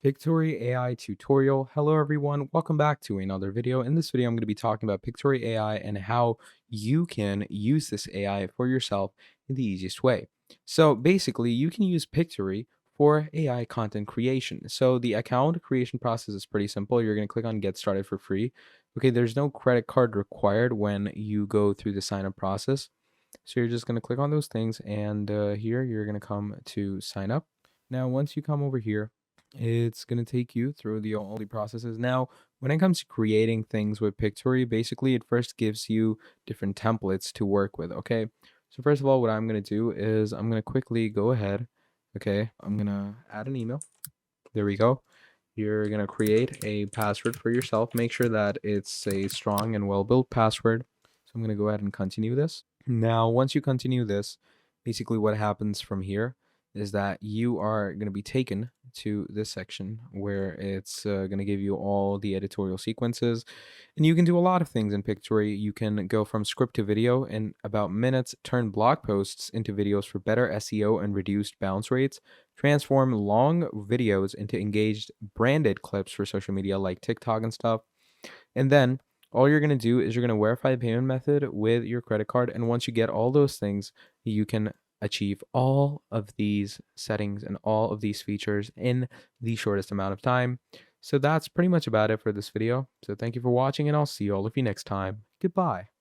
Pictory AI tutorial. Hello everyone, welcome back to another video. In this video, I'm going to be talking about Pictory AI and how you can use this AI for yourself in the easiest way. So basically, you can use Pictory for AI content creation. So the account creation process is pretty simple. You're going to click on get started for free. Okay, there's no credit card required when you go through the sign up process. So you're just going to click on those things and here you're going to come to sign up. Now, once you come over here, it's going to take you through all the processes. Now, when it comes to creating things with Pictory, basically it first gives you different templates to work with. Okay. So first of all, what I'm going to do is I'm going to quickly go ahead. Okay. I'm going to add an email. There we go. You're going to create a password for yourself. Make sure that it's a strong and well-built password. So I'm going to go ahead and continue this. Now, once you continue this, basically what happens from here is that you are going to be taken to this section where it's going to give you all the editorial sequences. And you can do a lot of things in Pictory. You can go from script to video in about minutes, turn blog posts into videos for better SEO and reduced bounce rates, transform long videos into engaged branded clips for social media like TikTok and stuff. And then all you're going to do is you're going to verify the payment method with your credit card. And once you get all those things, you can achieve all of these settings and all of these features in the shortest amount of time. So that's pretty much about it for this video. So thank you for watching, and I'll see all of you next time. Goodbye.